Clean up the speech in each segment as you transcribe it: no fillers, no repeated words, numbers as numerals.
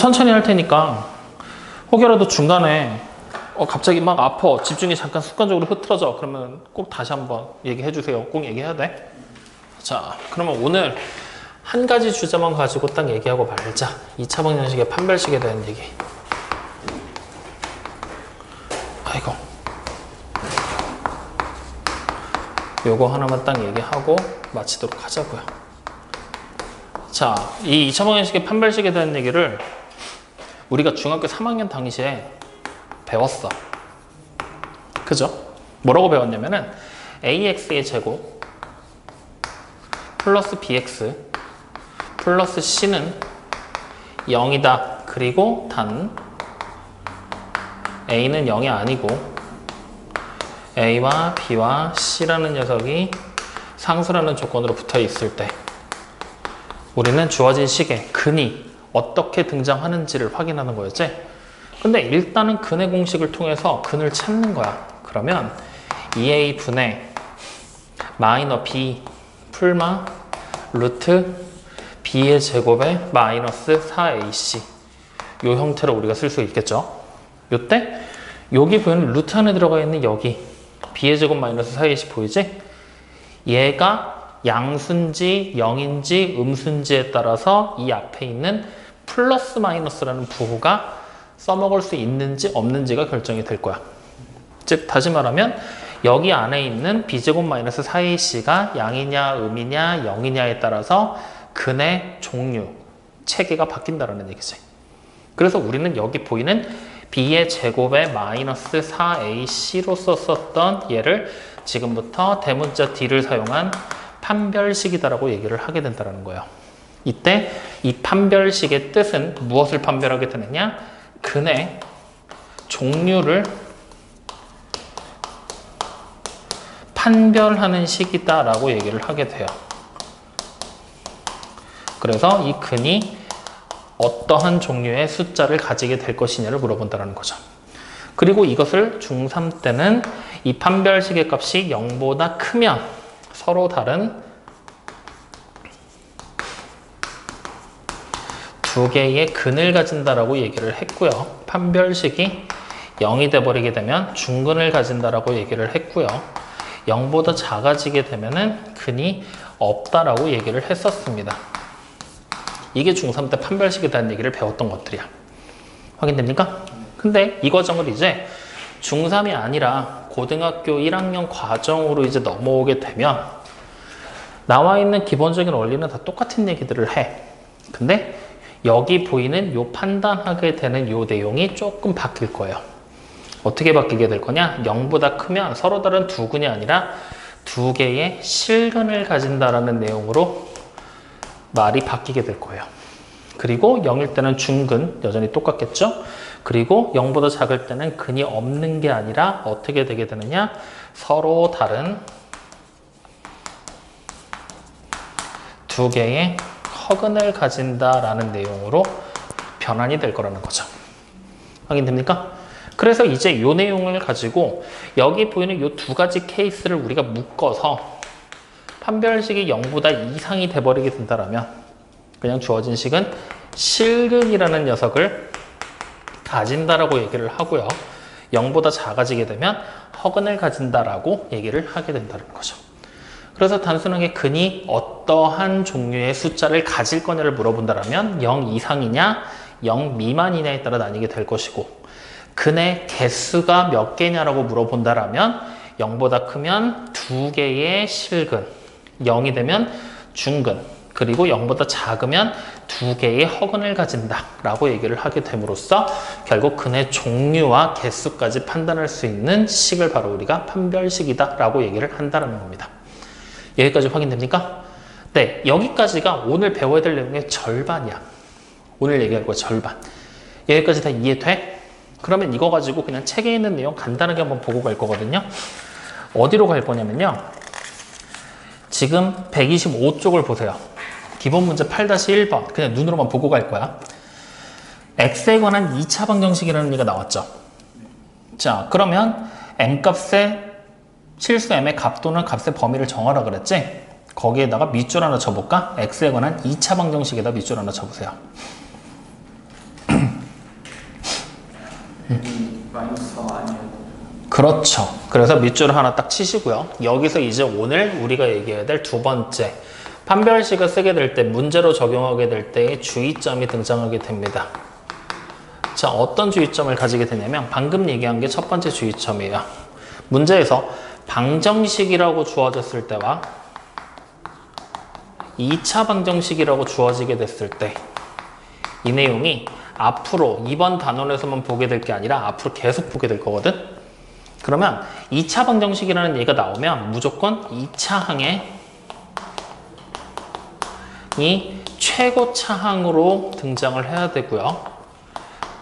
천천히 할 테니까 혹여라도 중간에 갑자기 막 아파, 집중이 잠깐 습관적으로 흐트러져, 그러면 꼭 다시 한번 얘기해 주세요. 꼭 얘기해야 돼. 자, 그러면 오늘 한 가지 주제만 가지고 딱 얘기하고 말자. 2차 방정식의 판별식에 대한 얘기. 아이고, 요거 하나만 딱 얘기하고 마치도록 하자고요. 자, 이 2차 방정식의 판별식에 대한 얘기를 우리가 중학교 3학년 당시에 배웠어. 그죠? 뭐라고 배웠냐면은 ax의 제곱 플러스 bx 플러스 c는 0이다. 그리고 단 a는 0이 아니고 a와 b와 c라는 녀석이 상수라는 조건으로 붙어 있을 때 우리는 주어진 식에 근이 어떻게 등장하는지를 확인하는 거였지. 근데 일단은 근의 공식을 통해서 근을 찾는 거야. 그러면 2a 분의 마이너 b 풀마 루트 b의 제곱에 마이너스 4ac 요 형태로 우리가 쓸 수 있겠죠. 요때 여기 보이는 루트 안에 들어가 있는 여기 b의 제곱 마이너스 4ac 보이지? 얘가 양수인지 0인지 음수인지에 따라서 이 앞에 있는 플러스 마이너스라는 부호가 써먹을 수 있는지 없는지가 결정이 될 거야. 즉 다시 말하면 여기 안에 있는 b제곱 마이너스 4ac가 양이냐 음이냐 0이냐에 따라서 근의 종류, 체계가 바뀐다는 얘기지. 그래서 우리는 여기 보이는 b의 제곱에 마이너스 4ac로 썼었던 얘를 지금부터 대문자 d를 사용한 판별식이다라고 얘기를 하게 된다는 거예요. 이때 이 판별식의 뜻은 무엇을 판별하게 되느냐? 근의 종류를 판별하는 식이다라고 얘기를 하게 돼요. 그래서 이 근이 어떠한 종류의 숫자를 가지게 될 것이냐를 물어본다는 거죠. 그리고 이것을 중3 때는 이 판별식의 값이 0보다 크면 서로 다른 두 개의 근을 가진다라고 얘기를 했고요. 판별식이 0이 돼버리게 되면 중근을 가진다라고 얘기를 했고요. 0보다 작아지게 되면은 근이 없다라고 얘기를 했었습니다. 이게 중3 때 판별식에 대한 얘기를 배웠던 것들이야. 확인됩니까? 근데 이 과정을 이제 중3이 아니라 고등학교 1학년 과정으로 이제 넘어오게 되면 나와 있는 기본적인 원리는 다 똑같은 얘기들을 해. 근데 여기 보이는 요 판단하게 되는 요 내용이 조금 바뀔 거예요. 어떻게 바뀌게 될 거냐? 0보다 크면 서로 다른 두 근이 아니라 두 개의 실근을 가진다라는 내용으로 말이 바뀌게 될 거예요. 그리고 0일 때는 중근, 여전히 똑같겠죠? 그리고 0보다 작을 때는 근이 없는 게 아니라 어떻게 되게 되느냐? 서로 다른 두 개의 허근을 가진다라는 내용으로 변환이 될 거라는 거죠. 확인됩니까? 그래서 이제 이 내용을 가지고 여기 보이는 이 두 가지 케이스를 우리가 묶어서 판별식이 0보다 이상이 돼버리게 된다면 그냥 주어진 식은 실근이라는 녀석을 가진다라고 얘기를 하고요. 0보다 작아지게 되면 허근을 가진다라고 얘기를 하게 된다는 거죠. 그래서 단순하게 근이 어떠한 종류의 숫자를 가질 거냐를 물어본다면 0 이상이냐 0 미만이냐에 따라 나뉘게 될 것이고 근의 개수가 몇 개냐라고 물어본다면 0보다 크면 두 개의 실근, 0이 되면 중근, 그리고 0보다 작으면 두 개의 허근을 가진다라고 얘기를 하게 됨으로써 결국 근의 종류와 개수까지 판단할 수 있는 식을 바로 우리가 판별식이다라고 얘기를 한다는 겁니다. 여기까지 확인됩니까? 네, 여기까지가 오늘 배워야 될 내용의 절반이야. 오늘 얘기할 거 절반. 여기까지 다 이해돼? 그러면 이거 가지고 그냥 책에 있는 내용 간단하게 한번 보고 갈 거거든요. 어디로 갈 거냐면요. 지금 125쪽을 보세요. 기본 문제 8-1번. 그냥 눈으로만 보고 갈 거야. x에 관한 2차 방정식이라는 얘기가 나왔죠. 자, 그러면 m값의 실수 m의 값 또는 값의 범위를 정하라 그랬지? 거기에다가 밑줄 하나 쳐볼까? x에 관한 2차 방정식에다 밑줄 하나 쳐보세요. 마이너스 4 아니에요? 그렇죠. 그래서 밑줄을 하나 딱 치시고요. 여기서 이제 오늘 우리가 얘기해야 될 두 번째 판별식을 쓰게 될 때, 문제로 적용하게 될 때의 주의점이 등장하게 됩니다. 자, 어떤 주의점을 가지게 되냐면 방금 얘기한 게 첫 번째 주의점이에요. 문제에서 방정식이라고 주어졌을 때와 2차 방정식이라고 주어지게 됐을 때 이 내용이 앞으로 이번 단원에서만 보게 될 게 아니라 앞으로 계속 보게 될 거거든. 그러면 2차 방정식이라는 얘기가 나오면 무조건 2차 항에 이 최고차항으로 등장을 해야 되고요.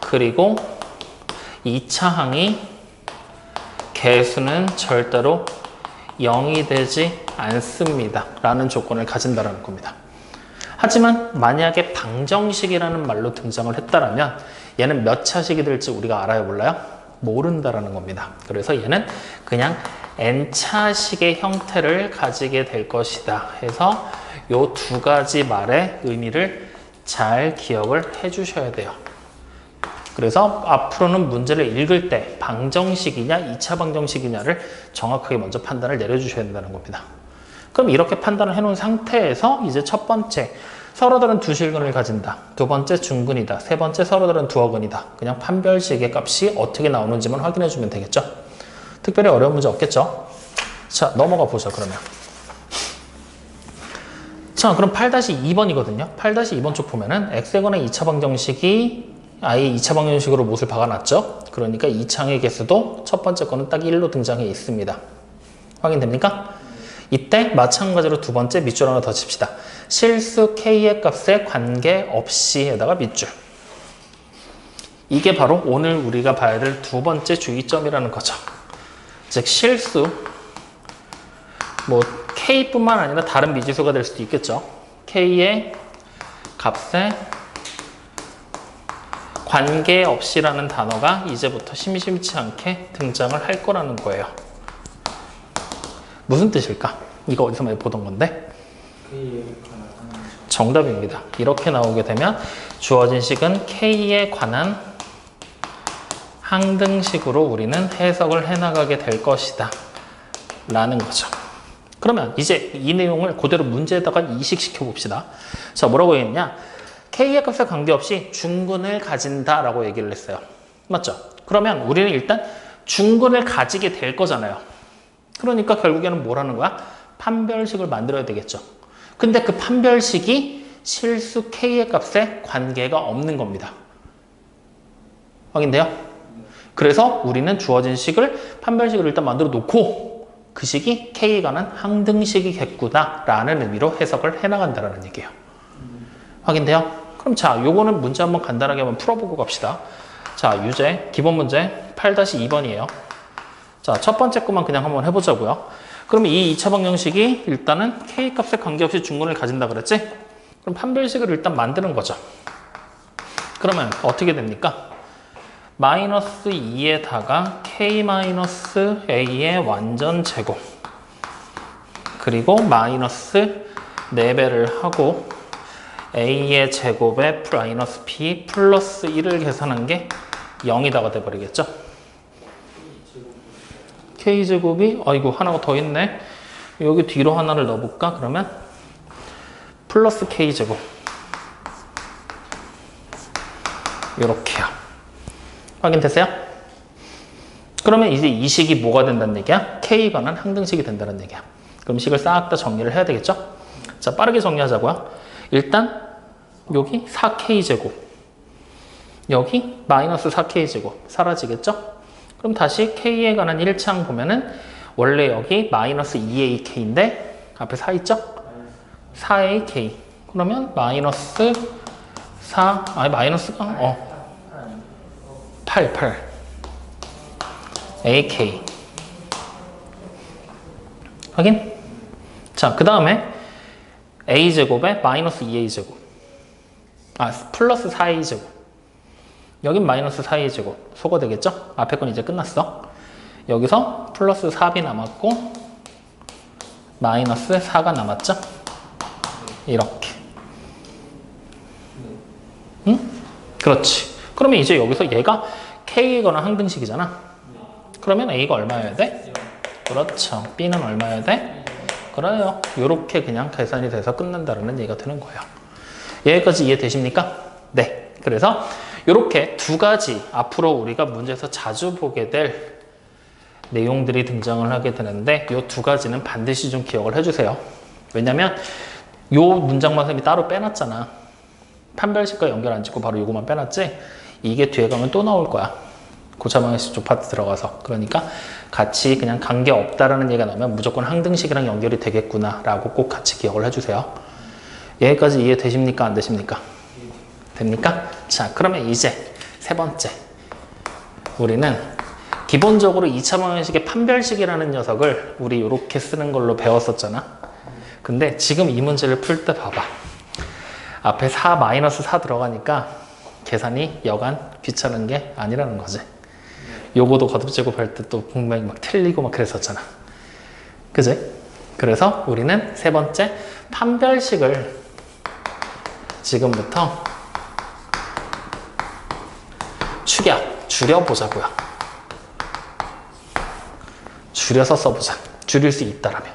그리고 2차 항이 개수는 절대로 0이 되지 않습니다. 라는 조건을 가진다는 겁니다. 하지만 만약에 방정식이라는 말로 등장을 했다면 얘는 몇 차식이 될지 우리가 알아요, 몰라요? 모른다라는 겁니다. 그래서 얘는 그냥 n차식의 형태를 가지게 될 것이다 해서 이 두 가지 말의 의미를 잘 기억을 해 주셔야 돼요. 그래서 앞으로는 문제를 읽을 때 방정식이냐 2차 방정식이냐를 정확하게 먼저 판단을 내려주셔야 된다는 겁니다. 그럼 이렇게 판단을 해놓은 상태에서 이제 첫 번째, 서로 다른 두 실근을 가진다. 두 번째, 중근이다. 세 번째, 서로 다른 두 어근이다. 그냥 판별식의 값이 어떻게 나오는지만 확인해 주면 되겠죠. 특별히 어려운 문제 없겠죠. 자, 넘어가 보죠, 그러면. 자, 그럼 8-2번이거든요. 8-2번 쪽 보면은 x에 관한 2차 방정식이 아예 2차 방정식으로 못을 박아놨죠. 그러니까 2차항의 개수도 첫 번째 거는 딱 1로 등장해 있습니다. 확인됩니까? 이때 마찬가지로 두 번째 밑줄 하나 더 칩시다. 실수 k의 값에 관계없이에다가 밑줄. 이게 바로 오늘 우리가 봐야 될 두 번째 주의점이라는 거죠. 즉 실수, 뭐 k뿐만 아니라 다른 미지수가 될 수도 있겠죠. k의 값에 관계없이라는 단어가 이제부터 심심치 않게 등장을 할 거라는 거예요. 무슨 뜻일까? 이거 어디서 많이 보던 건데? 정답입니다. 이렇게 나오게 되면 주어진 식은 K에 관한 항등식으로 우리는 해석을 해나가게 될 것이다 라는 거죠. 그러면 이제 이 내용을 그대로 문제에다가 이식시켜 봅시다. 자, 뭐라고 했냐? K의 값에 관계없이 중근을 가진다 라고 얘기를 했어요. 맞죠? 그러면 우리는 일단 중근을 가지게 될 거잖아요. 그러니까 결국에는 뭘 하는 거야? 판별식을 만들어야 되겠죠. 근데 그 판별식이 실수 K의 값에 관계가 없는 겁니다. 확인돼요? 그래서 우리는 주어진 식을 판별식을 일단 만들어 놓고 그 식이 K에 관한 항등식이겠구나 라는 의미로 해석을 해나간다는 얘기예요. 확인돼요? 그럼 자, 요거는 문제 한번 간단하게 한번 풀어보고 갑시다. 자, 유제, 기본 문제 8-2번이에요. 자, 첫 번째 것만 그냥 한번 해보자고요. 그러면 이 2차 방정식이 일단은 K 값에 관계없이 중근을 가진다 그랬지? 그럼 판별식을 일단 만드는 거죠. 그러면 어떻게 됩니까? 마이너스 2에다가 K-A의 완전 제곱 그리고 마이너스 4배를 하고 A의 제곱에 마이너스 B 플러스 1을 계산한 게 0이다가 돼버리겠죠? K제곱이 아이고 하나가 더 있네. 여기 뒤로 하나를 넣어볼까? 그러면 플러스 K제곱 이렇게요. 확인됐어요? 그러면 이제 이 식이 뭐가 된다는 얘기야? K에 관한 항등식이 된다는 얘기야. 그럼 식을 싹 다 정리를 해야 되겠죠? 자, 빠르게 정리하자고요. 일단 여기 4K제곱 여기 마이너스 4K제곱 사라지겠죠? 그럼 다시 K에 관한 1차항 보면은 원래 여기 마이너스 2AK인데 앞에 4 있죠? 4AK 그러면 마이너스 4 아니 마이너스가 8 AK 확인? 자, 그 다음에 A제곱에 마이너스 2A제곱 플러스 4A제곱 여긴 마이너스 4A제곱 소거 되겠죠? 앞에 건 이제 끝났어. 여기서 플러스 4B 남았고 마이너스 4가 남았죠? 이렇게 응? 그렇지. 그러면 이제 여기서 얘가 K이거나 항등식이잖아. 그러면 A가 얼마여야 돼? 그렇죠. B는 얼마여야 돼? 그래요. 요렇게 그냥 계산이 돼서 끝난다는 얘기가 되는 거예요. 여기까지 이해되십니까? 네. 그래서 요렇게 두 가지 앞으로 우리가 문제에서 자주 보게 될 내용들이 등장을 하게 되는데 요 두 가지는 반드시 좀 기억을 해주세요. 왜냐면 요 문장만 선생님이 따로 빼놨잖아. 판별식과 연결 안 짓고 바로 요거만 빼놨지? 이게 뒤에 가면 또 나올 거야. 고차방정식 쪽 파트 들어가서. 그러니까 같이 그냥 관계없다라는 얘기가 나오면 무조건 항등식이랑 연결이 되겠구나 라고 꼭 같이 기억을 해주세요. 여기까지 이해되십니까? 안 되십니까? 됩니까? 자, 그러면 이제 세 번째. 우리는 기본적으로 2차 방정식의 판별식이라는 녀석을 우리 이렇게 쓰는 걸로 배웠었잖아. 근데 지금 이 문제를 풀 때 봐봐. 앞에 4-4 들어가니까 계산이 여간 귀찮은 게 아니라는 거지. 요거도 거듭제곱 할 때 또 분명히 막 틀리고 막 그랬었잖아. 그지? 그래서 우리는 세 번째 판별식을 지금부터 줄여보자고요. 줄여서 써보자. 줄일 수 있다라면.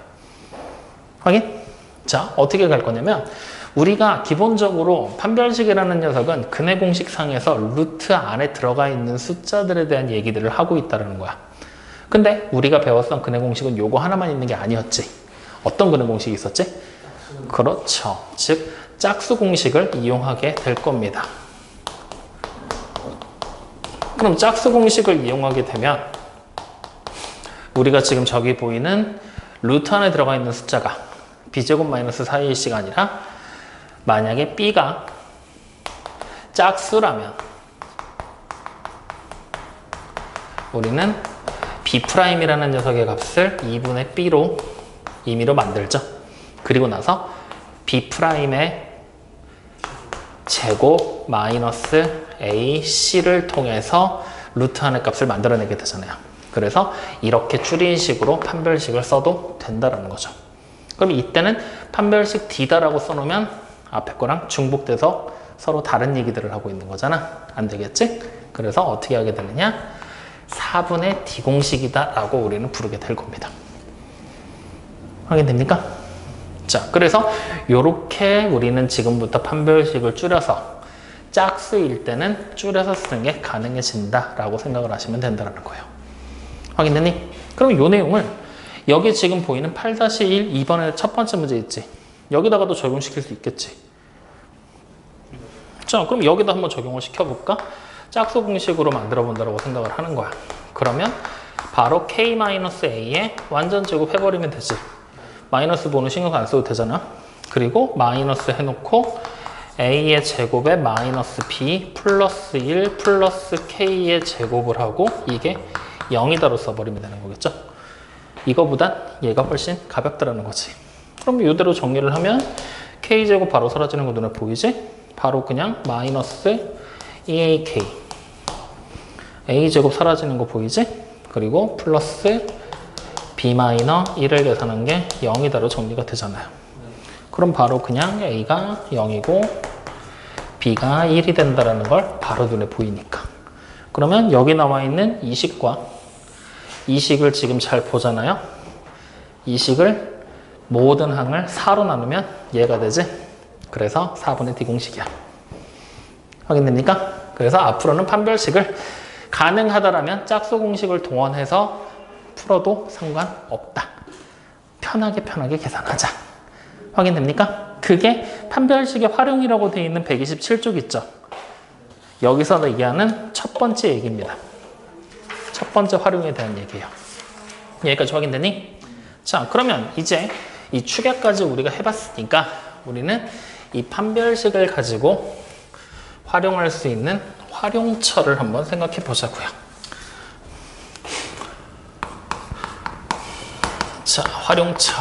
확인? 자, 어떻게 갈 거냐면 우리가 기본적으로 판별식이라는 녀석은 근해 공식상에서 루트 안에 들어가 있는 숫자들에 대한 얘기들을 하고 있다는 거야. 근데 우리가 배웠던 근해 공식은 요거 하나만 있는 게 아니었지. 어떤 근해 공식이 있었지? 그렇죠. 즉 짝수 공식을 이용하게 될 겁니다. 그럼 짝수 공식을 이용하게 되면 우리가 지금 저기 보이는 루트 안에 들어가 있는 숫자가 b제곱 마이너스 4일씩 아니라 만약에 b가 짝수라면 우리는 b'이라는 녀석의 값을 2분의 b로 임의로 만들죠. 그리고 나서 b'의 제곱 마이너스 ac를 통해서 루트 안의 값을 만들어내게 되잖아요. 그래서 이렇게 줄인 식으로 판별식을 써도 된다는 거죠. 그럼 이때는 판별식 D다라고 써놓으면 앞에 거랑 중복돼서 서로 다른 얘기들을 하고 있는 거잖아. 안 되겠지? 그래서 어떻게 하게 되느냐? 4분의 D 공식이다 라고 우리는 부르게 될 겁니다. 확인됩니까? 자, 그래서 이렇게 우리는 지금부터 판별식을 줄여서 짝수일 때는 줄여서 쓰는 게 가능해진다 라고 생각을 하시면 된다는 거예요. 확인되니? 그럼 이 내용을 여기 지금 보이는 8-1 2번에 첫 번째 문제 있지? 여기다가도 적용시킬 수 있겠지? 자, 그럼 여기다 한번 적용을 시켜볼까? 짝수 공식으로 만들어 본다고 생각을 하는 거야. 그러면 바로 k-a에 완전 제곱 해버리면 되지. 마이너스 번호 신경 안 써도 되잖아. 그리고 마이너스 해놓고 a의 제곱에 마이너스 b 플러스 1 플러스 k의 제곱을 하고 이게 0이다로 써버리면 되는 거겠죠. 이거보단 얘가 훨씬 가볍다라는 거지. 그럼 이대로 정리를 하면 k제곱 바로 사라지는 거 눈에 보이지? 바로 그냥 마이너스 2ak a제곱 사라지는 거 보이지? 그리고 플러스 b 마이너 1을 계산한 게 0이다로 정리가 되잖아요. 그럼 바로 그냥 a가 0이고 b가 1이 된다는 걸 바로 눈에 보이니까. 그러면 여기 나와 있는 이 식과 이 식을 지금 잘 보잖아요. 이 식을 모든 항을 4로 나누면 얘가 되지. 그래서 4분의 D 공식이야. 확인됩니까? 그래서 앞으로는 판별식을 가능하다라면 짝수 공식을 동원해서 풀어도 상관없다. 편하게 계산하자. 확인됩니까? 그게 판별식의 활용이라고 되어 있는 127쪽 있죠. 여기서 얘기하는 첫 번째 얘기입니다. 첫 번째 활용에 대한 얘기예요. 여기까지 확인되니? 자, 그러면 이제 이 축약까지 우리가 해봤으니까 우리는 이 판별식을 가지고 활용할 수 있는 활용처를 한번 생각해 보자고요. 자, 활용처.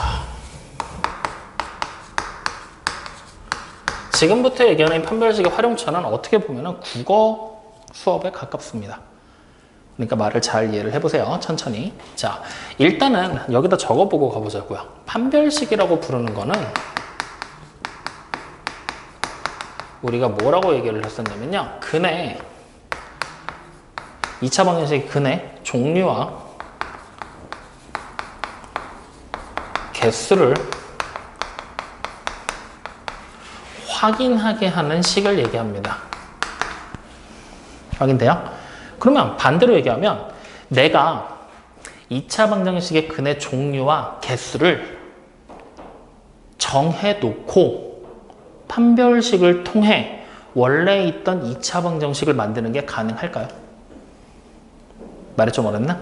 지금부터 얘기하는 판별식의 활용처는 어떻게 보면 국어 수업에 가깝습니다. 그러니까 말을 잘 이해를 해보세요. 천천히. 자, 일단은 여기다 적어보고 가보자고요. 판별식이라고 부르는 거는 우리가 뭐라고 얘기를 했었냐면요. 근해 2차 방정식의 근의 종류와 개수를 확인하게 하는 식을 얘기합니다. 확인돼요? 그러면 반대로 얘기하면 내가 2차 방정식의 근의 종류와 개수를 정해놓고 판별식을 통해 원래 있던 2차 방정식을 만드는 게 가능할까요? 말이 좀 어렵나?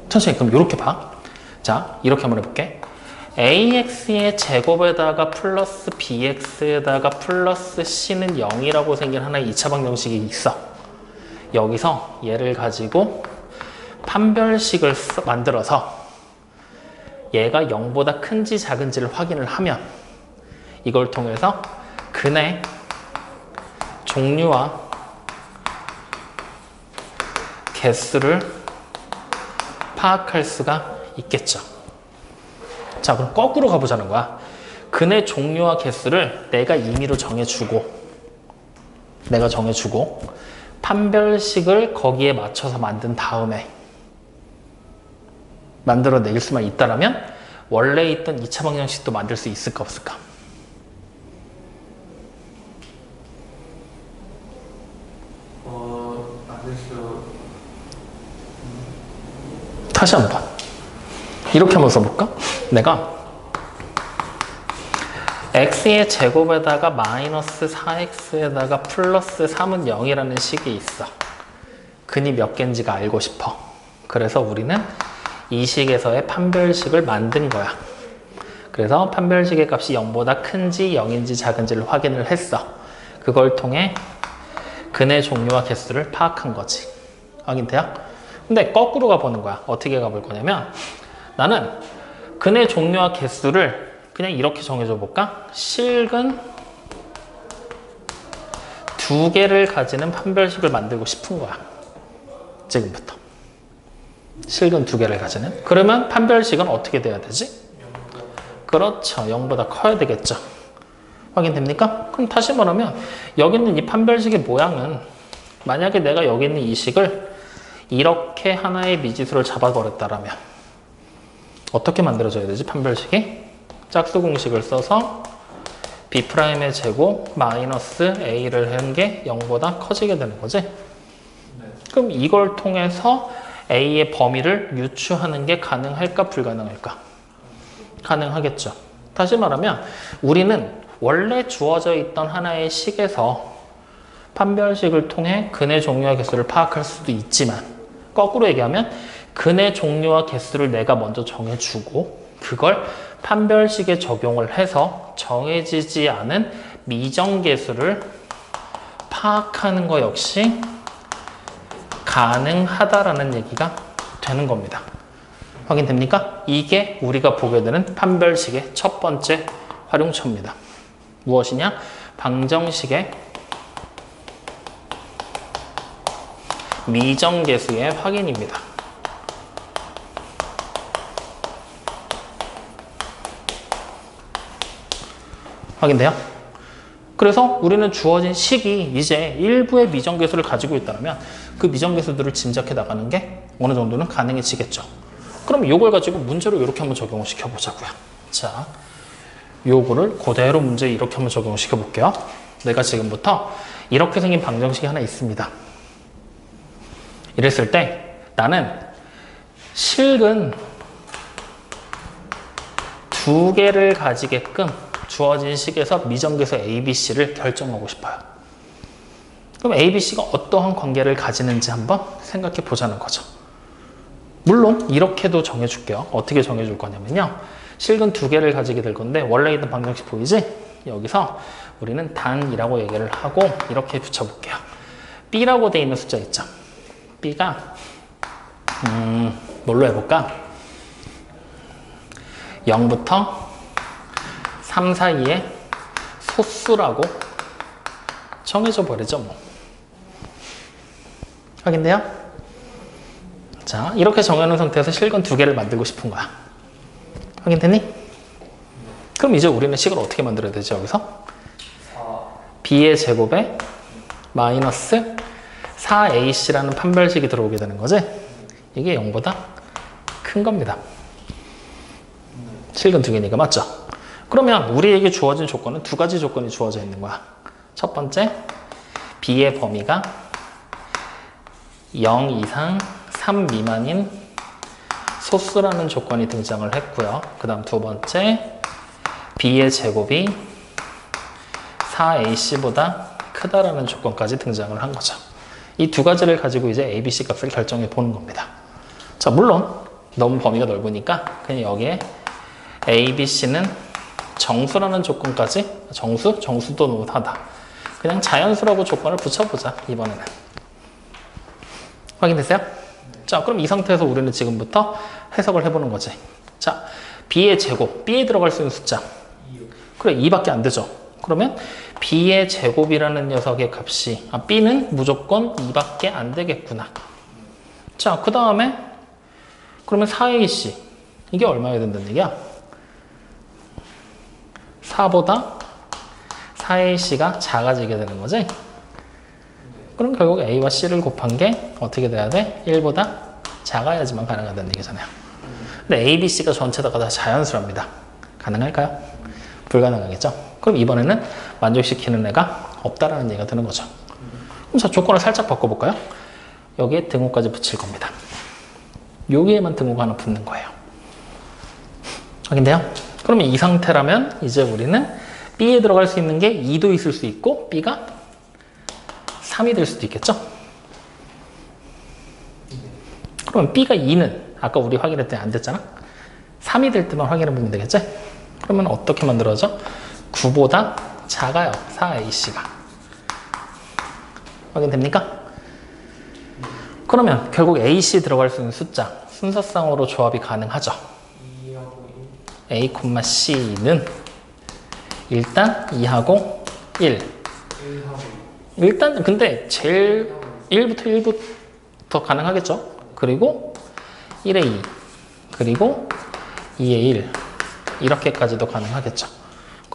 천천히 그럼 이렇게 봐. 자, 이렇게 한번 해볼게. ax의 제곱에다가 플러스 bx에다가 플러스 c는 0이라고 생긴 하나의 2차 방정식이 있어. 여기서 얘를 가지고 판별식을 만들어서 얘가 0보다 큰지 작은지를 확인을 하면 이걸 통해서 근의 종류와 개수를 파악할 수가 있겠죠. 자, 그럼 거꾸로 가보자는 거야. 근의 종류와 개수를 내가 임의로 정해주고 판별식을 거기에 맞춰서 만든 다음에 만들어낼 수만 있다라면 원래 있던 2차 방정식도 만들 수 있을까 없을까? 만들 수... 다시 한번 이렇게 한번 써볼까? 내가 x의 제곱에다가 마이너스 4x에다가 플러스 3은 0이라는 식이 있어. 근이 몇 개인지가 알고 싶어. 그래서 우리는 이 식에서의 판별식을 만든 거야. 그래서 판별식의 값이 0보다 큰지 0인지 작은지를 확인을 했어. 그걸 통해 근의 종류와 개수를 파악한 거지. 확인돼요? 근데 거꾸로 가보는 거야. 어떻게 가볼 거냐면 나는 근의 종류와 개수를 그냥 이렇게 정해줘 볼까? 실근 2개를 가지는 판별식을 만들고 싶은 거야. 지금부터. 실근 2개를 가지는. 그러면 판별식은 어떻게 돼야 되지? 그렇죠. 0보다 커야 되겠죠. 확인됩니까? 그럼 다시 말하면 여기 있는 이 판별식의 모양은 만약에 내가 여기 있는 이 식을 이렇게 하나의 미지수를 잡아버렸다라면 어떻게 만들어져야 되지? 판별식이? 짝수 공식을 써서 b'의 제곱 마이너스 a를 한 게 0보다 커지게 되는 거지? 네. 그럼 이걸 통해서 a의 범위를 유추하는 게 가능할까 불가능할까? 가능하겠죠. 다시 말하면 우리는 원래 주어져 있던 하나의 식에서 판별식을 통해 근의 종류와 개수를 파악할 수도 있지만 거꾸로 얘기하면 근의 종류와 개수를 내가 먼저 정해주고 그걸 판별식에 적용을 해서 정해지지 않은 미정계수를 파악하는 것 역시 가능하다라는 얘기가 되는 겁니다. 확인됩니까? 이게 우리가 보게 되는 판별식의 첫 번째 활용처입니다. 무엇이냐? 방정식의 미정계수의 확인입니다. 확인돼요? 그래서 우리는 주어진 식이 이제 일부의 미정계수를 가지고 있다면 그 미정계수들을 짐작해 나가는 게 어느 정도는 가능해지겠죠. 그럼 이걸 가지고 문제로 이렇게 한번 적용을 시켜보자고요. 자, 요거를 그대로 문제에 이렇게 한번 적용을 시켜볼게요. 내가 지금부터 이렇게 생긴 방정식이 하나 있습니다. 이랬을 때 나는 실근 2개를 가지게끔 주어진 식에서 미정계수 ABC를 결정하고 싶어요. 그럼 ABC가 어떠한 관계를 가지는지 한번 생각해 보자는 거죠. 물론 이렇게도 정해줄게요. 어떻게 정해줄 거냐면요. 실근 2개를 가지게 될 건데 원래 있던 방정식 보이지? 여기서 우리는 단이라고 얘기를 하고 이렇게 붙여볼게요. B라고 돼 있는 숫자 있죠? B가 뭘로 해볼까? 0부터 3 사이의 소수라고 정해져 버리죠. 뭐. 확인돼요? 자, 이렇게 정해놓은 상태에서 실근 2개를 만들고 싶은 거야. 확인되니? 그럼 이제 우리는 식을 어떻게 만들어야 되지, 여기서? B의 제곱에 마이너스 4ac라는 판별식이 들어오게 되는 거지? 이게 0보다 큰 겁니다. 실근 두 개니까 맞죠? 그러면 우리에게 주어진 조건은 두 가지 조건이 주어져 있는 거야. 첫 번째, B의 범위가 0 이상 3 미만인 소수라는 조건이 등장을 했고요. 그 다음 두 번째, B의 제곱이 4ac보다 크다라는 조건까지 등장을 한 거죠. 이 두 가지를 가지고 이제 a, b, c 값을 결정해 보는 겁니다. 자, 물론 너무 범위가 넓으니까 그냥 여기에 a, b, c는 정수라는 조건까지, 정수도 너무 하다. 그냥 자연수라고 조건을 붙여보자, 이번에는. 확인됐어요? 자, 그럼 이 상태에서 우리는 지금부터 해석을 해보는 거지. 자, b의 제곱, b에 들어갈 수 있는 숫자. 그래, 2밖에 안 되죠. 그러면 b의 제곱이라는 녀석의 값이, b는 무조건 2밖에 안 되겠구나. 자, 그 다음에 그러면 4ac, 이게 얼마여야 된다는 얘기야? 4보다 4ac가 작아지게 되는 거지? 그럼 결국 a와 c를 곱한 게 어떻게 돼야 돼? 1보다 작아야지만 가능하다는 얘기잖아요. 근데 a, b, c가 전체다가 다 자연수랍니다. 가능할까요? 불가능하겠죠? 그럼 이번에는 만족시키는 애가 없다라는 얘기가 드는 거죠. 그럼 자, 조건을 살짝 바꿔볼까요? 여기에 등호까지 붙일 겁니다. 여기에만 등호가 하나 붙는 거예요. 확인돼요? 그러면 이 상태라면 이제 우리는 B에 들어갈 수 있는 게 2도 있을 수 있고 B가 3이 될 수도 있겠죠? 그러면 B가 2는 아까 우리 확인했더니 안 됐잖아? 3이 될 때만 확인해 보면 되겠지? 그러면 어떻게 만들어져? 9보다 작아요. 4ac가. 확인됩니까? 그러면 결국 ac 들어갈 수 있는 숫자 순서상으로 조합이 가능하죠. a, c는 일단 2하고 1. 일단 근데 제일 1부터 가능하겠죠. 그리고 1에 2 그리고 2에 1 이렇게까지도 가능하겠죠.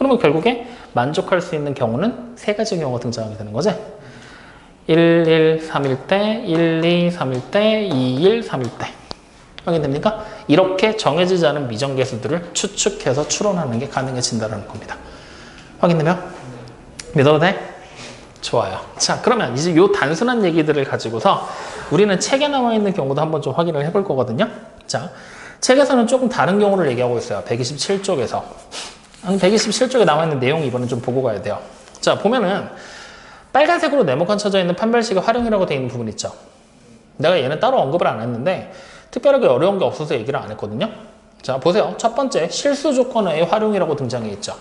그러면 결국에 만족할 수 있는 경우는 세 가지 경우가 등장하게 되는 거지. 1, 1, 3일 때, 1, 2, 3일 때, 2, 1, 3일 때. 확인됩니까? 이렇게 정해지지 않은 미정계수들을 추측해서 추론하는 게 가능해진다는 겁니다. 확인되면? 믿어도 돼? 좋아요. 자, 그러면 이제 이 단순한 얘기들을 가지고서 우리는 책에 나와 있는 경우도 한번 좀 확인을 해볼 거거든요. 자, 책에서는 조금 다른 경우를 얘기하고 있어요. 127쪽에서. 127쪽에 나와 있는 내용 이번엔 좀 보고 가야 돼요. 자, 보면은 빨간색으로 네모칸 쳐져 있는 판별식의 활용이라고 되어 있는 부분 있죠. 내가 얘는 따로 언급을 안 했는데 특별하게 어려운 게 없어서 얘기를 안 했거든요. 자, 보세요. 첫 번째, 실수 조건의 활용이라고 등장해 있죠.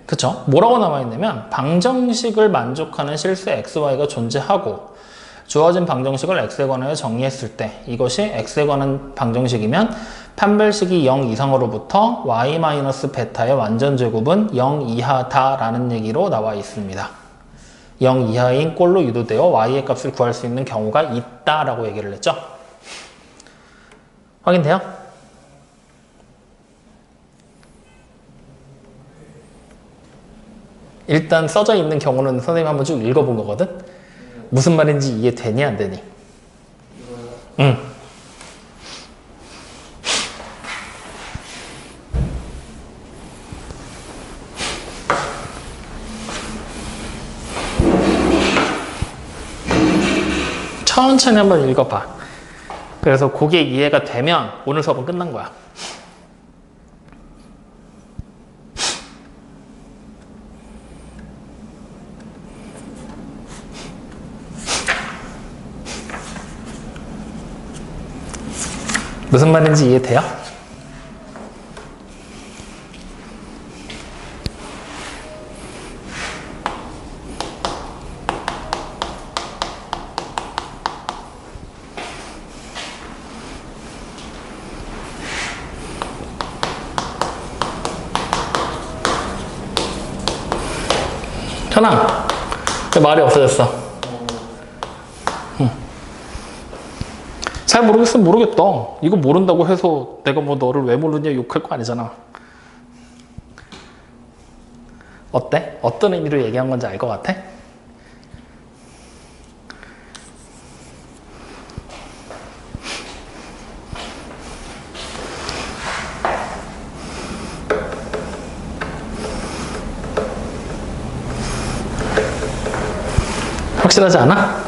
그쵸? 뭐라고 나와 있냐면 방정식을 만족하는 실수 xy가 존재하고 주어진 방정식을 x에 관하여 정리했을 때 이것이 x에 관한 방정식이면 판별식이 0 이상으로부터 y-베타의 완전 제곱은 0 이하다 라는 얘기로 나와 있습니다. 0 이하인 꼴로 유도되어 y의 값을 구할 수 있는 경우가 있다라고 얘기를 했죠. 확인돼요? 일단 써져 있는 경우는 선생님 한번 쭉 읽어본 거거든? 무슨 말인지 이해되니 안 되니? 응. 천천히 한번 읽어봐. 그래서 그게 이해가 되면 오늘 수업은 끝난 거야. 무슨 말인지 이해돼요? 현아, 왜 말이 없어졌어? 잘 모르겠으면 모르겠다. 이거 모른다고 해서 내가 뭐 너를 왜 모르냐 욕할 거 아니잖아. 어때? 어떤 의미로 얘기한 건지 알 것 같아? 확실하지 않아?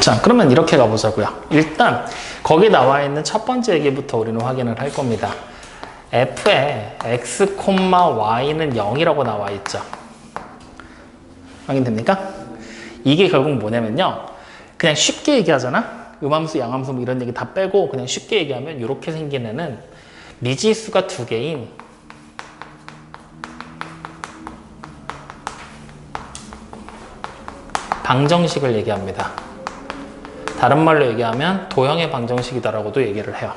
자, 그러면 이렇게 가보자고요. 일단 거기 나와 있는 첫 번째 얘기부터 우리는 확인을 할 겁니다. f에 x, y는 0이라고 나와 있죠. 확인됩니까? 이게 결국 뭐냐면요. 그냥 쉽게 얘기하잖아. 음함수, 양함수 뭐 이런 얘기 다 빼고 그냥 쉽게 얘기하면 이렇게 생긴 애는 미지수가 두 개인 방정식을 얘기합니다. 다른 말로 얘기하면 도형의 방정식이다라고도 얘기를 해요.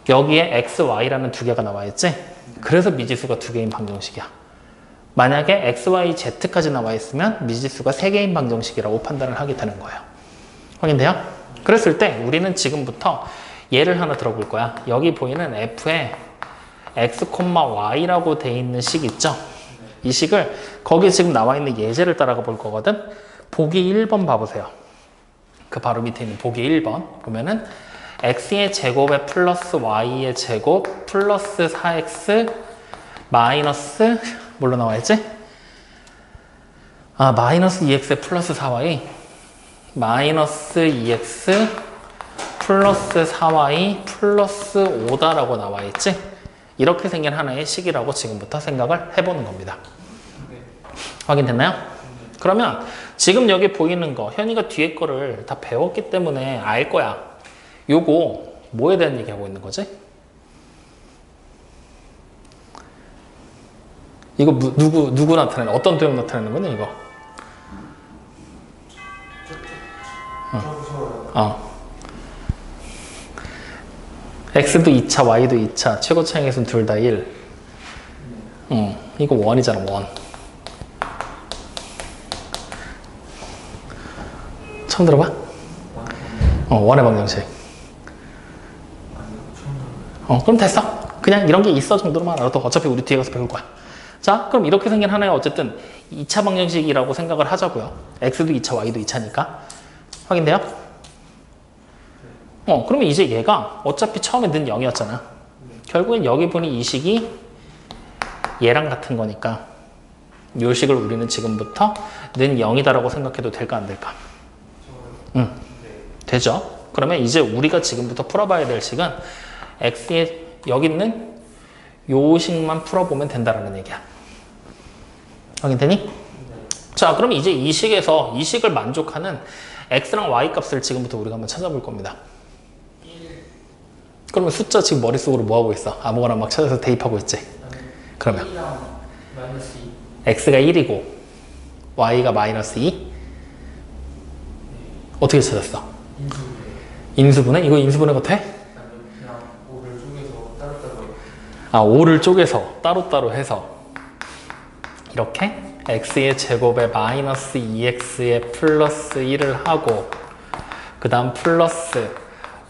여기에 x, y라는 두 개가 나와 있지? 그래서 미지수가 두 개인 방정식이야. 만약에 x, y, z까지 나와 있으면 미지수가 세 개인 방정식이라고 판단을 하게 되는 거예요. 확인돼요? 그랬을 때 우리는 지금부터 예를 하나 들어볼 거야. 여기 보이는 f에 x, y라고 돼 있는 식 있죠? 이 식을 거기 지금 나와 있는 예제를 따라가 볼 거거든. 보기 1번 봐보세요. 그 바로 밑에 있는 보기 1번 보면은 x의 제곱에 플러스 y의 제곱 플러스 4x 마이너스 뭘로 나와 있지? 마이너스 2x에 플러스 4y 마이너스 2x 플러스 4y 플러스 5다라고 나와 있지? 이렇게 생긴 하나의 식이라고 지금부터 생각을 해보는 겁니다. 확인됐나요? 그러면 지금 여기 보이는 거 현이가 뒤에 거를 다 배웠기 때문에 알 거야. 요거 뭐에 대한 얘기하고 있는 거지? 이거 누구 나타내는 어떤 도형 나타내는 거냐 이거? x도 2차, y도 2차, 최고 차항에서는 둘 다 1. 이거 원이잖아, 원. 처음 들어봐? 원의 방정식. 그럼 됐어. 그냥 이런 게 있어 정도로만 알아도 어차피 우리 뒤에 가서 배울 거야. 자, 그럼 이렇게 생긴 하나의 어쨌든 2차 방정식이라고 생각을 하자고요. x도 2차, y도 2차니까. 확인돼요? 그러면 이제 얘가 어차피 처음에 는 0이었잖아. 결국엔 여기 보니 이 식이 얘랑 같은 거니까 이 식을 우리는 지금부터 는 0이다라고 생각해도 될까 안 될까? 되죠? 그러면 이제 우리가 지금부터 풀어봐야 될 식은 x의 여기 있는 요 식만 풀어보면 된다라는 얘기야. 확인되니? 자, 그럼 이제 이 식에서 이 식을 만족하는 x랑 y 값을 지금부터 우리가 한번 찾아볼 겁니다. 그러면 숫자 지금 머릿속으로 뭐 하고 있어? 아무거나 막 찾아서 대입하고 있지? 그러면 x가 1이고 y가 마이너스 2? 어떻게 찾았어? 인수분해? 이거 인수분해 같아? 그냥 5를 쪼개서 따로따로 5를 쪼개서 따로따로 해서 이렇게 x의 제곱에 마이너스 2x에 플러스 1을 하고 그 다음 플러스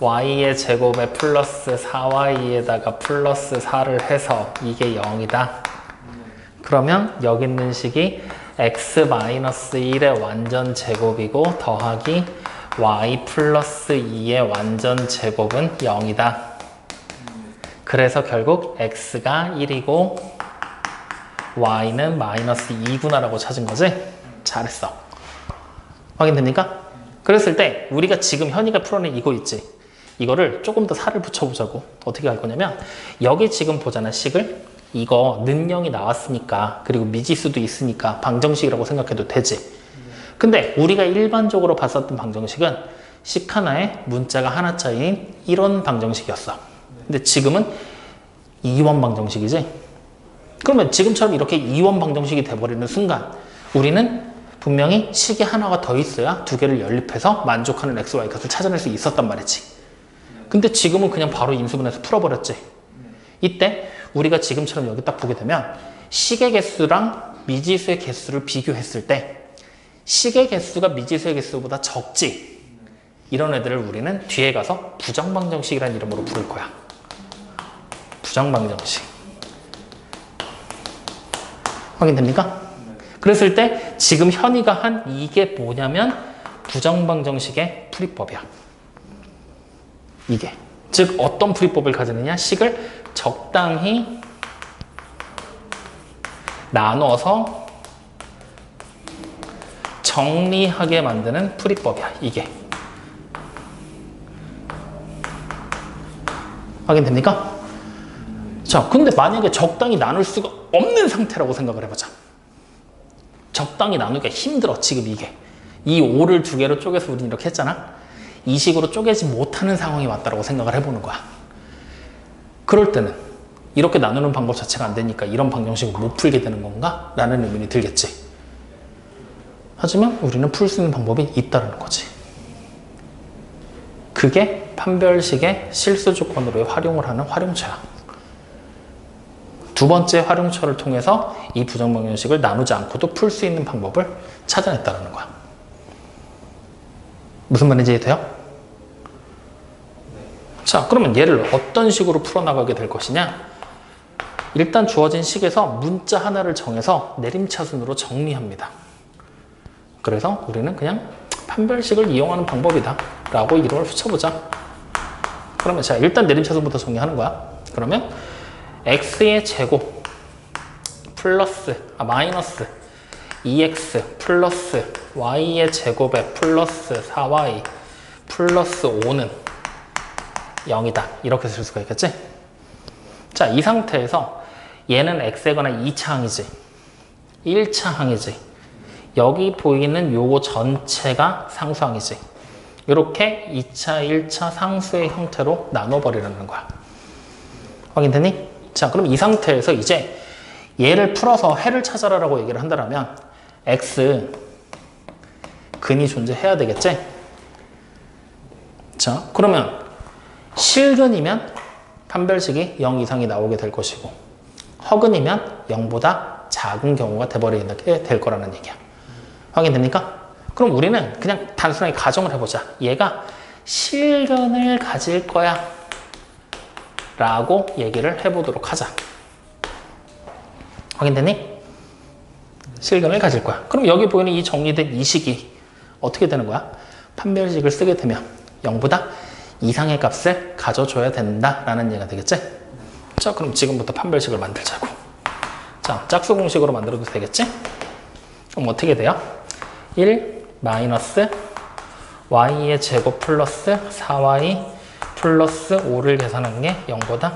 y의 제곱에 플러스 4y에다가 플러스 4를 해서 이게 0이다. 그러면 여기 있는 식이 x 마이너스 1의 완전 제곱이고 더하기 y 플러스 2의 완전 제곱은 0이다. 그래서 결국 x가 1이고 y는 마이너스 2구나 라고 찾은 거지? 잘했어. 확인됩니까? 그랬을 때 우리가 지금 현이가 풀어낸 이거 있지? 이거를 조금 더 살을 붙여보자고. 어떻게 할 거냐면 여기 지금 보잖아 식을. 이거 는 0이 나왔으니까 그리고 미지수도 있으니까 방정식이라고 생각해도 되지. 근데 우리가 일반적으로 봤었던 방정식은 식 하나에 문자가 하나짜리인 이런 방정식이었어. 근데 지금은 이원 방정식이지. 그러면 지금처럼 이렇게 이원 방정식이 돼버리는 순간 우리는 분명히 식이 하나가 더 있어야 두 개를 연립해서 만족하는 x, y 값을 찾아낼 수 있었단 말이지. 근데 지금은 그냥 바로 인수분해서 풀어버렸지. 이때 우리가 지금처럼 여기 딱 보게 되면 식의 개수랑 미지수의 개수를 비교했을 때 식의 개수가 미지수의 개수보다 적지. 이런 애들을 우리는 뒤에 가서 부정방정식이라는 이름으로 부를 거야. 부정방정식. 확인됩니까? 그랬을 때 지금 현이가 한 이게 뭐냐면 부정방정식의 풀이법이야. 이게. 즉 어떤 풀이법을 가지느냐? 식을 적당히 나눠서 정리하게 만드는 풀이법이야, 이게. 확인됩니까? 자, 근데 만약에 적당히 나눌 수가 없는 상태라고 생각을 해보자. 적당히 나누기가 힘들어, 지금 이게. 이 5를 두 개로 쪼개서 우린 이렇게 했잖아. 이 식으로 쪼개지 못하는 상황이 왔다고 생각을 해보는 거야. 그럴 때는 이렇게 나누는 방법 자체가 안 되니까 이런 방정식을 못 풀게 되는 건가? 라는 의문이 들겠지. 하지만 우리는 풀 수 있는 방법이 있다는 거지. 그게 판별식의 실수 조건으로 활용을 하는 활용처야. 두 번째 활용처를 통해서 이 부정방정식을 나누지 않고도 풀 수 있는 방법을 찾아냈다는 거야. 무슨 말인지 이해돼요? 자, 그러면 얘를 어떤 식으로 풀어나가게 될 것이냐? 일단 주어진 식에서 문자 하나를 정해서 내림차순으로 정리합니다. 그래서 우리는 그냥 판별식을 이용하는 방법이다 라고 이름을 붙여보자. 그러면 자, 일단 내림차순부터 정리하는 거야. 그러면 x의 제곱 플러스 마이너스 2x 플러스 y의 제곱에 플러스 4y 플러스 5는 0이다. 이렇게 쓸 수가 있겠지? 자, 이 상태에서 얘는 x에 관한 2차 항이지. 1차 항이지. 여기 보이는 요거 전체가 상수항이지. 이렇게 2차, 1차 상수의 형태로 나눠버리라는 거야. 확인되니? 자, 그럼 이 상태에서 이제 얘를 풀어서 해를 찾아라라고 얘기를 한다면 x 근이 존재해야 되겠지? 자, 그러면 실근이면 판별식이 0 이상이 나오게 될 것이고 허근이면 0보다 작은 경우가 돼버리게 될 거라는 얘기야. 확인됩니까? 그럼 우리는 그냥 단순하게 가정을 해보자. 얘가 실근을 가질 거야 라고 얘기를 해보도록 하자. 확인되니? 실근을 가질 거야. 그럼 여기 보이는 이 정리된 이 식이 어떻게 되는 거야? 판별식을 쓰게 되면 0보다 이상의 값을 가져줘야 된다라는 얘기가 되겠지? 자, 그럼 지금부터 판별식을 만들자고. 자, 짝수 공식으로 만들어도 되겠지? 그럼 어떻게 돼요? 1 마이너스 y의 제곱 플러스 4y 플러스 5를 계산한 게 0보다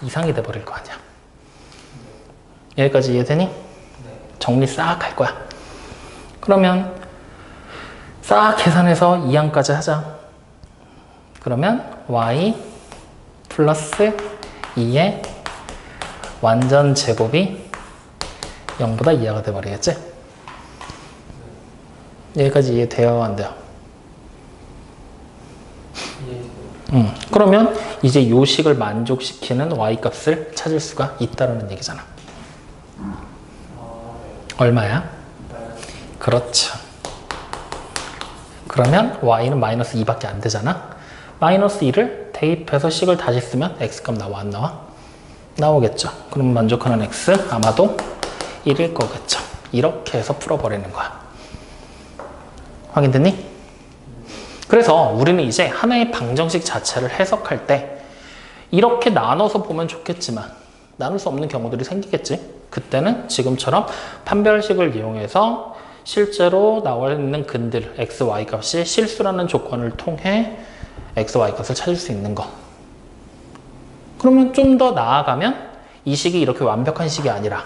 이상이 돼버릴 거 아니야. 여기까지 이해되니? 정리 싹 할 거야. 그러면 싹 계산해서 2항까지 하자. 그러면 y 플러스 2의 완전 제곱이 0보다 이하가 돼버리겠지? 여기까지 이해돼요? 안 돼요? 그러면 이제 이 식을 만족시키는 y값을 찾을 수가 있다는 얘기잖아. 얼마야? 그렇죠. 그러면 y는 마이너스 2밖에 안 되잖아. 마이너스 2를 대입해서 식을 다시 쓰면 x값 나와 안 나와? 나오겠죠. 그럼 만족하는 x 아마도 1일 거겠죠. 이렇게 해서 풀어버리는 거야. 확인됐니? 그래서 우리는 이제 하나의 방정식 자체를 해석할 때 이렇게 나눠서 보면 좋겠지만 나눌 수 없는 경우들이 생기겠지. 그때는 지금처럼 판별식을 이용해서 실제로 나와 있는 근들 x, y 값이 실수라는 조건을 통해 x, y 값을 찾을 수 있는 거. 그러면 좀 더 나아가면 이 식이 이렇게 완벽한 식이 아니라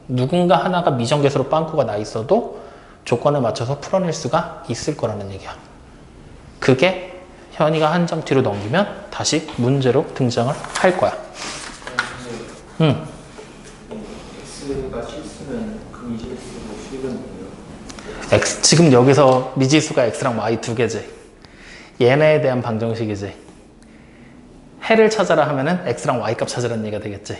누군가 하나가 미정계수로 빵꾸가 나 있어도 조건에 맞춰서 풀어낼 수가 있을 거라는 얘기야. 그게 현이가 한 장 뒤로 넘기면 다시 문제로 등장을 할 거야. x가 실수면 금이 실수고 실근이에요. x, 지금 여기서 미지수가 x랑 y 두 개지. 얘네에 대한 방정식이지. 해를 찾아라 하면은 x랑 y 값 찾으라는 얘기가 되겠지.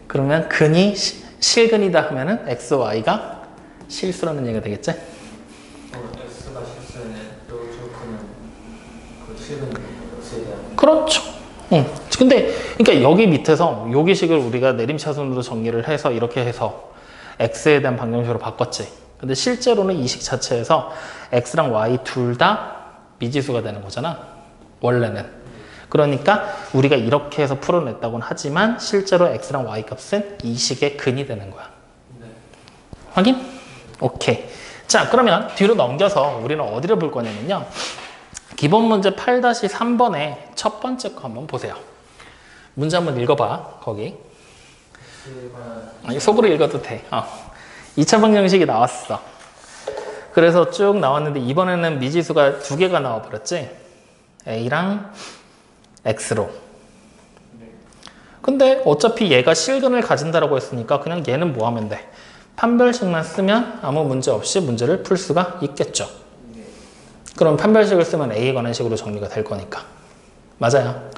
그러면 근이 실근이다 하면은 x, y가 실수라는 얘기가 되겠지. x가 실수면 저 근은 그 실근이 x에 대한. 그렇죠. 근데 그러니까 여기 밑에서 여기 식을 우리가 내림차순으로 정리를 해서 이렇게 해서 x에 대한 방정식으로 바꿨지. 근데 실제로는 이 식 자체에서 x랑 y 둘 다 미지수가 되는 거잖아. 원래는. 그러니까 우리가 이렇게 해서 풀어냈다고는 하지만 실제로 x랑 y 값은 이 식의 근이 되는 거야. 네. 확인? 오케이. 자, 그러면 뒤로 넘겨서 우리는 어디를 볼 거냐면요. 기본 문제 8-3번의 첫 번째 거 한번 보세요. 문제 한번 읽어봐. 거기. 아니, 속으로 읽어도 돼. 2차 방정식이 나왔어. 그래서 쭉 나왔는데 이번에는 미지수가 두 개가 나와버렸지. A랑 X로. 근데 어차피 얘가 실근을 가진다라고 했으니까 그냥 얘는 뭐 하면 돼? 판별식만 쓰면 아무 문제 없이 문제를 풀 수가 있겠죠. 그럼 판별식을 쓰면 A에 관한 식으로 정리가 될 거니까. 맞아요.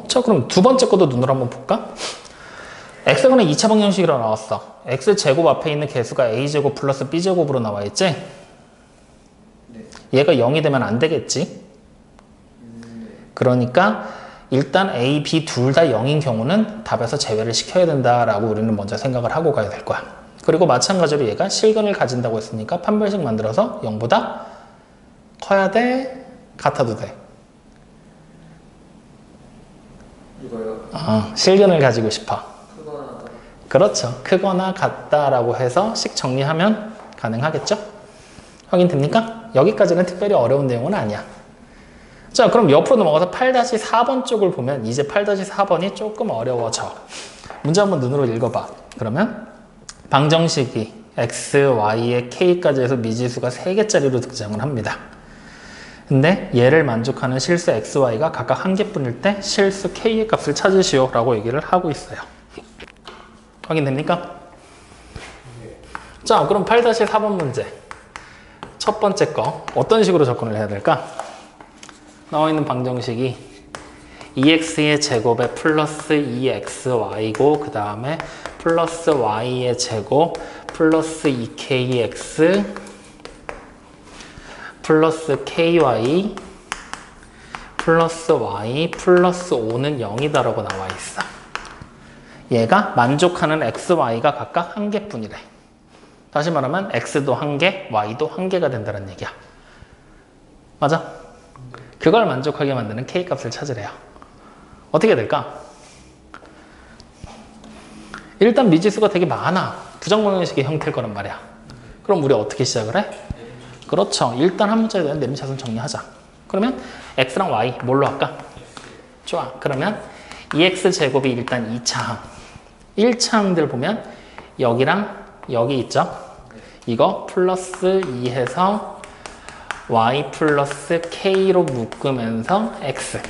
자, 그럼 두 번째 것도 눈으로 한번 볼까? X에 관한 2차 방정식이라고 나왔어. X제곱 앞에 있는 개수가 A제곱 플러스 B제곱으로 나와 있지? 얘가 0이 되면 안 되겠지? 그러니까 일단 A, B 둘 다 0인 경우는 답에서 제외를 시켜야 된다라고 우리는 먼저 생각을 하고 가야 될 거야. 그리고 마찬가지로 얘가 실근을 가진다고 했으니까 판별식 만들어서 0보다 커야 돼? 같아도 돼? 이거요? 실근을 가지고 싶어. 크거나 그렇죠. 크거나 같다라고 해서 식 정리하면 가능하겠죠? 확인됩니까? 여기까지는 특별히 어려운 내용은 아니야. 자, 그럼 옆으로 넘어가서 8-4번 쪽을 보면 이제 8-4번이 조금 어려워져. 문제 한번 눈으로 읽어봐. 그러면 방정식이 x, y에 k까지 해서 미지수가 3개짜리로 등장을 합니다. 근데 얘를 만족하는 실수 x, y가 각각 한 개뿐일 때 실수 k의 값을 찾으시오 라고 얘기를 하고 있어요. 확인됩니까? 자, 그럼 8-4번 문제. 첫 번째 거 어떤 식으로 접근을 해야 될까? 나와 있는 방정식이 2x의 제곱에 플러스 2xy고 그 다음에 플러스 y의 제곱 플러스 2kx 플러스 ky 플러스 y 플러스 5는 0이다라고 나와 있어. 얘가 만족하는 x, y가 각각 한 개뿐이래. 다시 말하면 x도 한 개, y도 한 개가 된다는 얘기야. 맞아? 그걸 만족하게 만드는 k값을 찾으래요. 어떻게 될까? 일단 미지수가 되게 많아. 부정방정식의 형태일 거란 말이야. 그럼 우리 어떻게 시작을 해? 그렇죠. 일단 한 문자에 대한 내림차순 정리하자. 그러면 x랑 y 뭘로 할까? 좋아. 그러면 2x제곱이 일단 2차항. 1차항들 보면 여기랑 여기 있죠? 이거 플러스 2 해서 y 플러스 k로 묶으면서 x.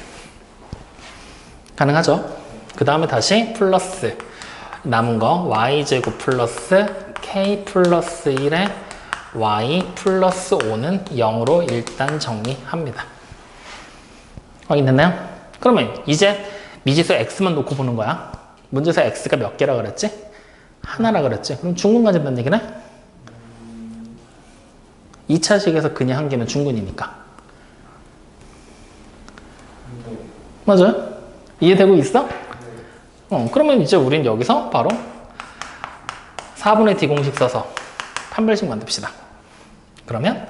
가능하죠? 그 다음에 다시 플러스 남은 거 y제곱 플러스 k 플러스 1에 y 플러스 5는 0으로 일단 정리합니다. 확인됐나요? 그러면 이제 미지수 x만 놓고 보는 거야. 문제에서 x가 몇 개라 그랬지? 하나라 그랬지? 그럼 중근 가진다는 얘기네? 2차식에서 그냥 한 개는 중근이니까. 맞아요? 이해되고 있어? 그러면 이제 우린 여기서 바로 4분의 d 공식 써서 판별식 만듭시다. 그러면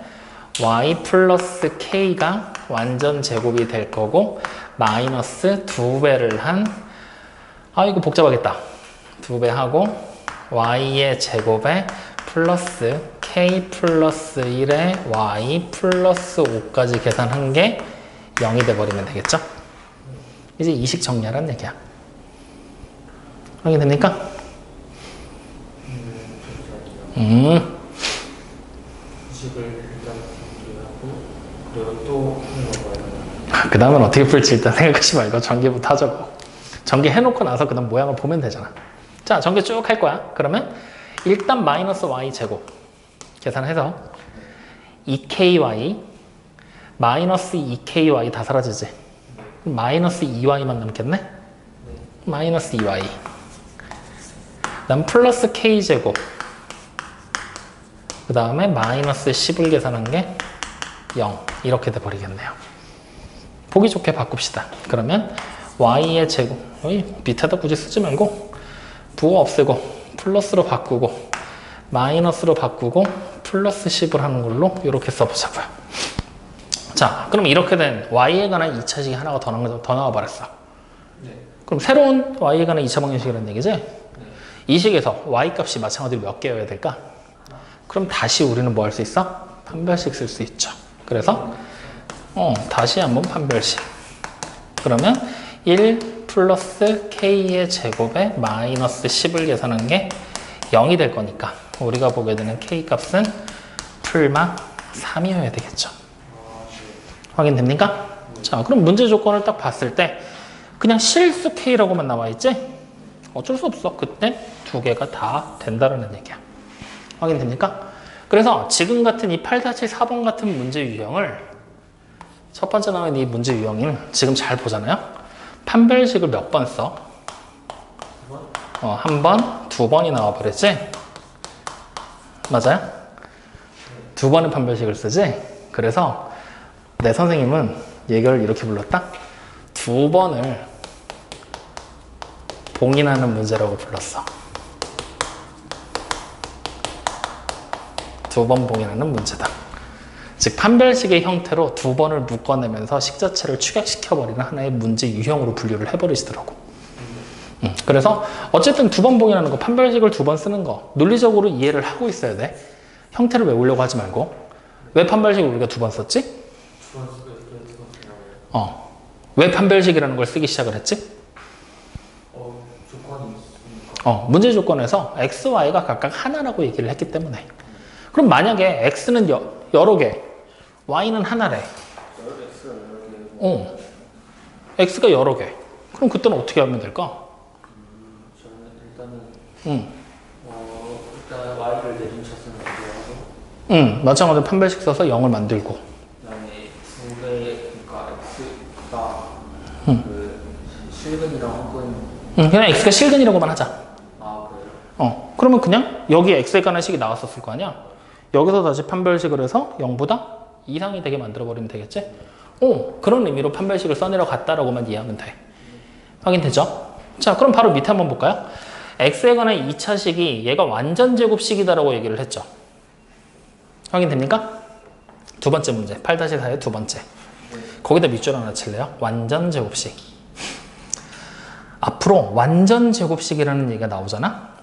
y 플러스 k가 완전 제곱이 될 거고 마이너스 2배를 한 이거 복잡하겠다. 2배 하고 y의 제곱에 플러스 k 플러스 1에 y 플러스 5까지 계산한 게 0이 돼버리면 되겠죠? 이제 이식 정리하라는 얘기야. 확인됩니까? 식을 일단 정리하고 그리고 또 하는 건가요? 그 다음은 어떻게 풀지 일단 생각하지 말고 전개부터 하자고. 전개 해놓고 나서 그 다음 모양을 보면 되잖아. 자, 전개 쭉 할 거야. 그러면 일단 마이너스 y 제곱 계산해서 2ky 마이너스 2ky 다 사라지지. 마이너스 2y만 남겠네? 마이너스 2y 그다음 플러스 k제곱 그 다음에 마이너스 10을 계산한 게 0 이렇게 돼버리겠네요. 보기 좋게 바꿉시다. 그러면 y의 제곱 여기 밑에다 굳이 쓰지 말고 부호 없애고 플러스로 바꾸고 마이너스로 바꾸고 플러스 10을 하는 걸로 이렇게 써보자고요. 자, 그럼 이렇게 된 y에 관한 2차식이 하나가 더 나와 버렸어. 그럼 새로운 y에 관한 2차 방정식이라는 얘기지? 이 식에서 y 값이 마찬가지로 몇 개여야 될까? 그럼 다시 우리는 뭐 할 수 있어? 판별식 쓸 수 있죠. 그래서 다시 한번 판별식. 그러면 1 플러스 k의 제곱에 마이너스 10을 계산한 게 0이 될 거니까 우리가 보게 되는 k 값은 풀마 3이어야 되겠죠. 확인됩니까? 자, 그럼 문제 조건을 딱 봤을 때 그냥 실수 k라고만 나와 있지? 어쩔 수 없어. 그때 두 개가 다 된다는 얘기야. 확인됩니까? 그래서 지금 같은 이 8-4번 같은 문제 유형을 첫 번째 나온 이 문제 유형은 지금 잘 보잖아요. 판별식을 몇 번 써? 한 번, 두 번이 나와버렸지? 맞아요? 두 번의 판별식을 쓰지? 그래서 내 선생님은 얘를 이렇게 불렀다? 두 번을 봉인하는 문제라고 불렀어. 두 번 봉인하는 문제다. 즉 판별식의 형태로 두 번을 묶어내면서 식 자체를 축약시켜버리는 하나의 문제 유형으로 분류를 해버리시더라고. 그래서 어쨌든 두 번 봉인하는 거, 판별식을 두 번 쓰는 거 논리적으로 이해를 하고 있어야 돼. 형태를 외우려고 하지 말고. 왜 판별식을 우리가 두 번 썼지? 왜 판별식이라는 걸 쓰기 시작을 했지? 조건이 있으니까. 문제 조건에서 x, y가 각각 하나라고 얘기를 했기 때문에. 그럼 만약에 x는 여러 개, y는 하나래. x가 여러 개. 그럼 그때는 어떻게 하면 될까? 저는 일단은 일단 y를 내림차순 만들어서 마찬가지로 판별식 써서 0을 만들고. 그다음에 두 개의 그러니까 x가 그 실근이랑 혹은 그냥 x가 실근이라고만 하자. 그래요? 그러면 그냥 여기에 x에 관한 식이 나왔었을 거 아니야? 여기서 다시 판별식을 해서 0보다 이상이 되게 만들어버리면 되겠지? 그런 의미로 판별식을 써내려 갔다라고만 이해하면 돼. 확인되죠? 자, 그럼 바로 밑에 한번 볼까요? x에 관한 2차식이 얘가 완전 제곱식이다라고 얘기를 했죠. 확인됩니까? 두 번째 문제, 8-4의 두 번째. 거기다 밑줄 하나 칠래요? 완전 제곱식. 앞으로 완전 제곱식이라는 얘기가 나오잖아?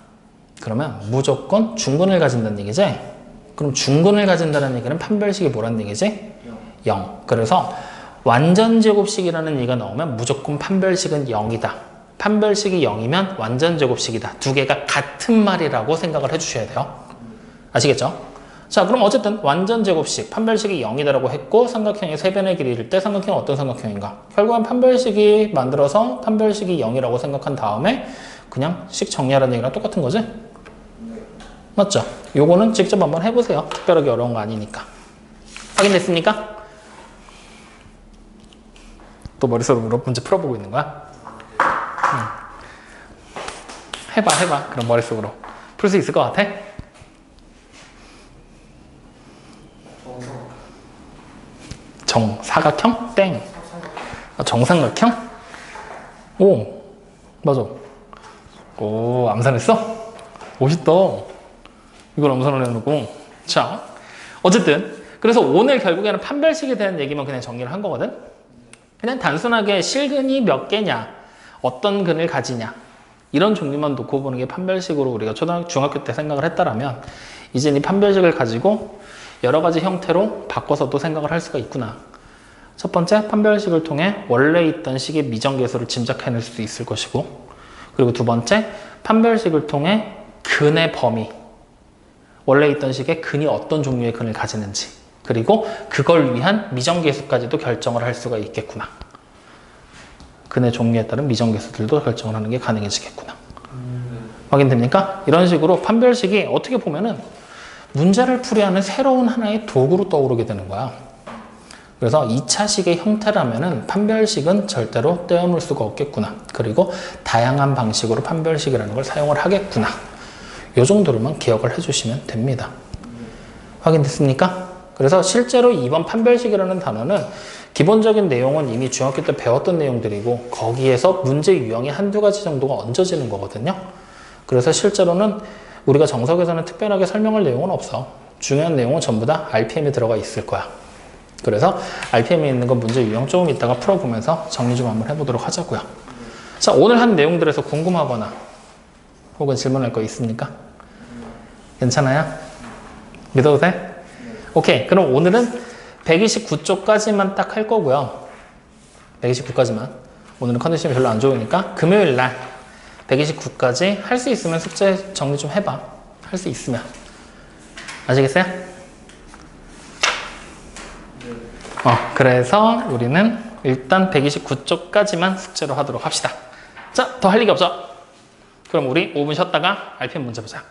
그러면 무조건 중근을 가진다는 얘기지? 그럼 중근을 가진다는 얘기는 판별식이 뭐라는 얘기지? 0. 그래서 완전 제곱식이라는 얘기가 나오면 무조건 판별식은 0이다. 판별식이 0이면 완전 제곱식이다. 두 개가 같은 말이라고 생각을 해주셔야 돼요. 아시겠죠? 자, 그럼 어쨌든 완전 제곱식, 판별식이 0이다라고 했고 삼각형의 세 변의 길이일 때 삼각형은 어떤 삼각형인가? 결국은 판별식이 만들어서 판별식이 0이라고 생각한 다음에 그냥 식 정리하라는 얘기랑 똑같은 거지? 맞죠? 요거는 직접 한번 해보세요. 특별하게 어려운 거 아니니까. 확인됐습니까? 또 머릿속으로 문제 풀어보고 있는 거야? 해봐. 그럼 머릿속으로. 풀 수 있을 것 같아? 정사각형? 땡. 정삼각형? 오, 맞아. 오, 암산했어? 멋있다. 이걸 암산을 해놓고. 자, 어쨌든 그래서 오늘 결국에는 판별식에 대한 얘기만 그냥 정리를 한 거거든. 그냥 단순하게 실근이 몇 개냐, 어떤 근을 가지냐 이런 종류만 놓고 보는 게 판별식으로 우리가 중학교 때 생각을 했다라면 이제 이 판별식을 가지고 여러 가지 형태로 바꿔서도 생각을 할 수가 있구나. 첫 번째, 판별식을 통해 원래 있던 식의 미정계수를 짐작해낼 수도 있을 것이고, 그리고 두 번째, 판별식을 통해 근의 범위, 원래 있던 식의 근이 어떤 종류의 근을 가지는지, 그리고 그걸 위한 미정계수까지도 결정을 할 수가 있겠구나. 근의 종류에 따른 미정계수들도 결정을 하는 게 가능해지겠구나. 확인됩니까? 이런 식으로 판별식이 어떻게 보면은 문제를 풀이하는 새로운 하나의 도구로 떠오르게 되는 거야. 그래서 2차식의 형태라면은 판별식은 절대로 떼어놓을 수가 없겠구나. 그리고 다양한 방식으로 판별식이라는 걸 사용을 하겠구나. 이 정도로만 기억을 해주시면 됩니다. 확인됐습니까? 그래서 실제로 이번 판별식이라는 단어는 기본적인 내용은 이미 중학교 때 배웠던 내용들이고 거기에서 문제 유형이 한두 가지 정도가 얹어지는 거거든요. 그래서 실제로는 우리가 정석에서는 특별하게 설명할 내용은 없어. 중요한 내용은 전부 다 RPM에 들어가 있을 거야. 그래서 RPM에 있는 거 문제 유형 조금 이따가 풀어보면서 정리 좀 한번 해보도록 하자고요. 자, 오늘 한 내용들에서 궁금하거나 혹은 질문할 거 있습니까? 괜찮아요? 믿어도 돼? 오케이. 그럼 오늘은 129쪽까지만 딱 할 거고요. 129까지만. 오늘은 컨디션이 별로 안 좋으니까 금요일 날 129까지 할 수 있으면 숙제 정리 좀 해봐. 할 수 있으면. 아시겠어요? 그래서 우리는 일단 129쪽까지만 숙제로 하도록 합시다. 자, 더 할 얘기 없죠? 그럼 우리 5분 쉬었다가 RPM 문제 보자.